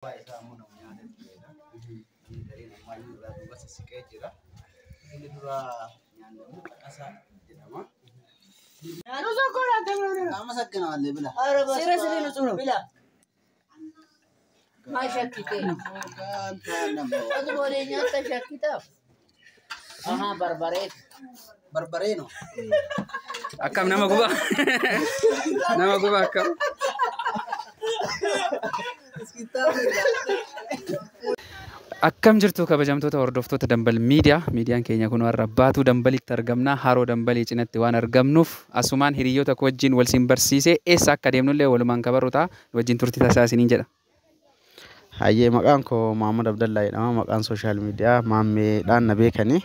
Isaa mun nyaata jechuudha. Inni gariin ammaa inni irraa duuba sissiqee jira. Inni dura nyaannamu qaqasaa jedhama. Nama sakkanaallee bila. Siree nu xumuru. Bila. Maa shakkite? Ati boodee nyaata shakkita? Aha barbaree. Barbaree no. Akkam nama gubaa. Nama gubaa akkam. Akkam jirtu kabajamtoota hordoftoota Dambal Miidiyaa. Miidiyaan keenya kun warra baatuu Dambalitti argamna. Haroo Dambalii cinatti waan argamnuuf asumaan hiriyoota koo wajjin wal siin barsiisee eessa akka deemnullee walumaan kabaru ta'a. Wajjin turtii taasisaa isiniin jedha. Hayyee maqaan koo Maamud Abdallaa jedhama. Maqaan sooshaal miidiyaa maammeedhaan na beekani.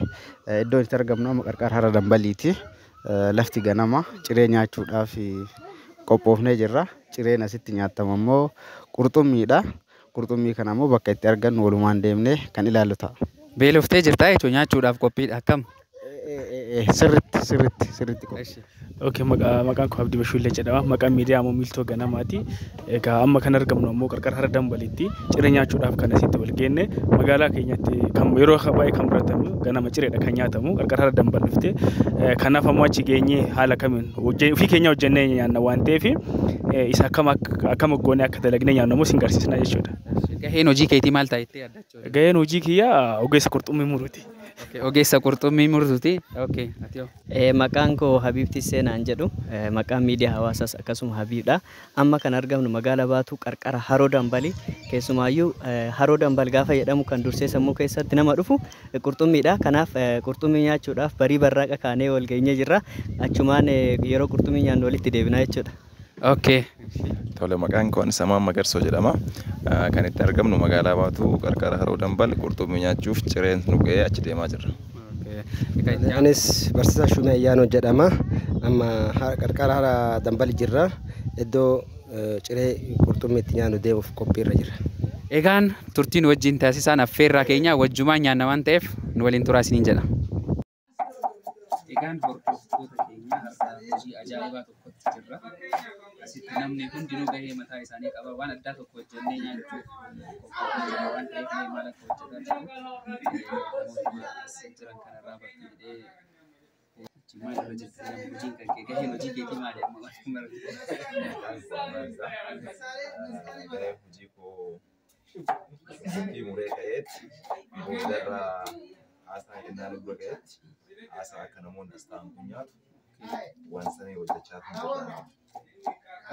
Iddoon itti argamnu qarqara Haroo Dambaliiti. Lafti ganama ciree nyaachuudhaaf qophoofnee jirra. Cireen asitti nyaatamu immoo qurxummiidha. Qurxummii kana immoo bakka itti argannu walumaan deemnee kan ilaallu ta'a. Beeloftee jirtaa jechuun nyaachuudhaaf qophiidha akkam? Sirriitti qophii. Okay, maqaan koo Abdii Bashuullee jedhama. Maqaan miidiyaa immoo Miiltoo Ganamaati. Egaa amma kan argamnu immoo qarqara Haroo Dambaliitti ciree nyaachuudhaaf kan asitti wal geenne magaalaa keenyatti kan yeroo baay'ee kan baratamu ganama cireedha kan nyaatamu qarqara Haroo Dambal dhuftee kanaaf ammoo achi geenyee haala kamiin ofii keenya hojjennee nyaanna waan ta'eef isa akkam goonee akka dalagnee nyaannu immoo siin garsiisna jechuudha. Gaheen hojii keetii maal ta'a jettee yaaddachuudha? Gaheen hojii kiyyaa ogeessa qurxummii muruuti. Ogeessa qurxummii muruuti. Okay, atiyoo. Maqaan koo Habiibti Seenaan jedhu. Maqaan miidiyaa hawaasaas akkasuma Habiibdha. Amma kan argamnu magaalaa Baatuu qarqara Haroo Dambalii. Keessumaayyuu Haroo Dambal gaafa jedhamu kan dursee sammuu keessatti nama dhufu qurxummiidha. Kanaaf qurxummii nyaachuudhaaf barii barraaqa kaanee wal geenyee jirra. Achumaan yeroo qurxummii nyaannu walitti deebinaa jechuudha. Okay. Tole maqaan koo Samaan Magarsoo jedhama. Kan itti argamnu magaalaa Baatuu qarqara Haroo Dambal qurxummii nyaachuuf cireen nu ga'ee achi deemaa jirra. Anis barsiisaa Shumee Ayyaanoo jedhama. Amma qarqara Haroo Dambal jirra. Iddoo ciree qurxummii itti nyaannu deemuuf qophiirra jirra. Egaan turtiin wajjin taasisaan affeerraa keenya wajjumaan nyaanna waan ta'eef nu waliin turaa isiniin jedha. Egaan hordoftoota keenya har'a hojii ajaa'ibaa tokkotti jirra. Asitti namni hundinuu gahee mataa isaanii qaba. Waan addaa tokko hojjennee nyaachuuf qophaa'aa waan ta'eef maal akka hojjetaa jiru namoota jiran kanarraa barsiisee maal irra jirtan hojiin kan kee gaheen hojii keetii maali amma Hojii koo hojii muree ka'eetti boodarraa haasaa kennaa lubba ka'eetti haasaa akka namoonni as ta'an kun nyaatu waan sanii hojjechaa kan jirudha.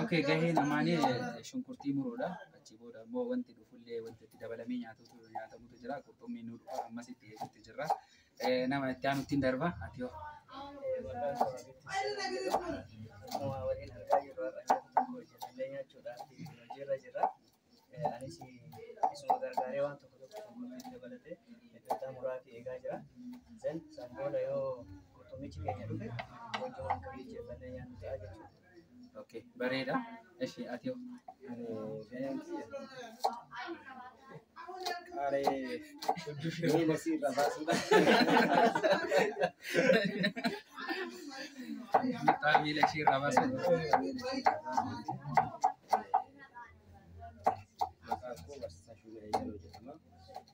Okay, gahee namaanii shunkurtii muruudha. Achi booda immoo wanti dhufullee wanti itti dabalamee nyaatamutu jira. Qurxummiin nu dhufa ammas itti eegutti jirra. Nama itti aanutti hin darba. Atiyoo. Anis isuma gargaaree waan tokko dabalatee iddoo muraati eegaa jira. Sanboota yoo qurxummichi keenya dhufe wajjumaan kan jijjiirannee nyaannu ta'a jechuudha. Okay, bareeda. Eshi atiyoo. Miila ishee irraa baasuun.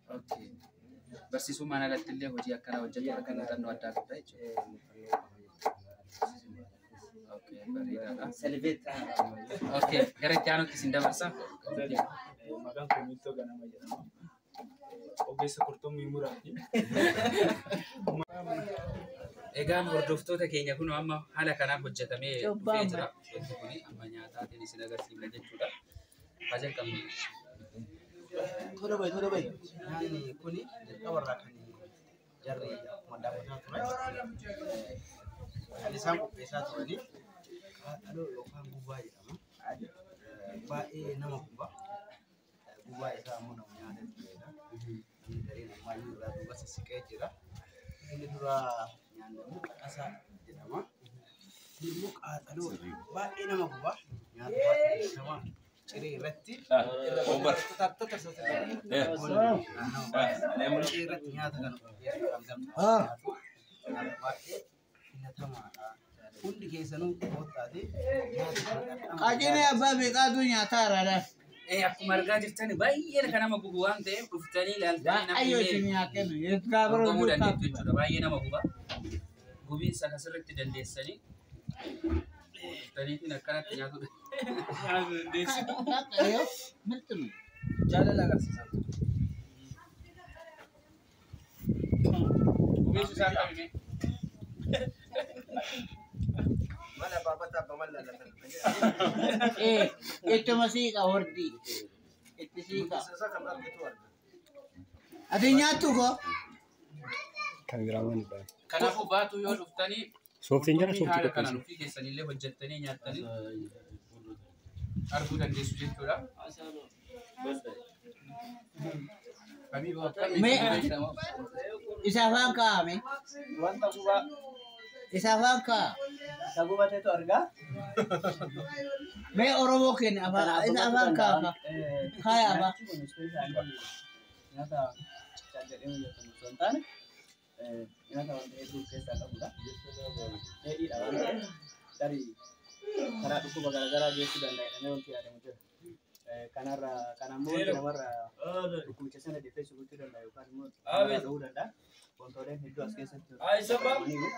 Okay. Barsiisummaan alatti illee hojii akkanaa hojjetu akka muuxannoo addaa qabda jechuudha. Okay, bareedaadha. Okay, gara itti aanutti isin dabarsa. Maqaan koo Miiltoo Ganama jedhama. Ogeessa qurxummii muraati. Egaan hordoftoota keenya kun amma haala kanaan hojjetamee dhufee jira. Wanti kun amma nyaataatiin isin agarsiifna jechuudha. Bajan qabnu. Tola bai. Nyaanni kuni jalqabarraa kan jarri madaabataa turan. Kan isaan qopheessaa turanii qaxaloo yookaan gubaa jedhama. Baay'ee nama guba. Gubaa isaa immoo nama nyaata jechuudha. Inni gariin ammaa inni irraa duuba sissiqee jira. Inni dura nyaannamu qaqasaa jedhama. Inni immoo qaxaloo baay'ee nama guba. Nyaata baay'ee nama ciree irratti nyaata kana baay'ee filatamaadha. Hundi keessanuu qoottaate Qajeelaa abbaa beekaatu nyaata araadha. akkuma argaa jirtan baay'ee kan nama gubu waan ta'eef dhuftanii ilaaltanii Ayo namni sini akan. Itu kabar gomuu untuk dandeettu jechuudha. Baay'ee nama guba. Gubiinsa asirratti dandeessanii dhuftaniitiin akkanatti nyaatu dandeessu. Ayo, betul. Jaalala agarsiisaa. Gubiinsi isaa qabime. Mana babataa bamalla latan. Itu masih kawardi. Itu sih kak. Sasa kan argitu arga. Adanya tuh kok. Kaameramaan dha. Kanaafuu baatu yoo dhuftanii Sooftiin jira qurxummii haala sooftii kanaan ofii keessanillee hojjettanii nyaattanii arguu dandeessu jechuudha. Isafan kami. Wanta gubaa Isafan ka. isa gubateetu argaa. Me oromo ken apa? Isafan ka. Kaya apa? Nyaata jedhee hojjetamu osoo hin taane nyaata wanta hedduu keessaa qabudha. Dheedhiidha waan ta'eef tarii karaa dhukkuba garaagaraa geessuu danda'edha wanti yaadamu jira. Kanammoo wanti namarraa dhukkubicha sana defeessuu gochuu danda'a yookaan immoo namarraa dhowwuu danda'a. Wantooleen hedduu as keessatti argamaniiru.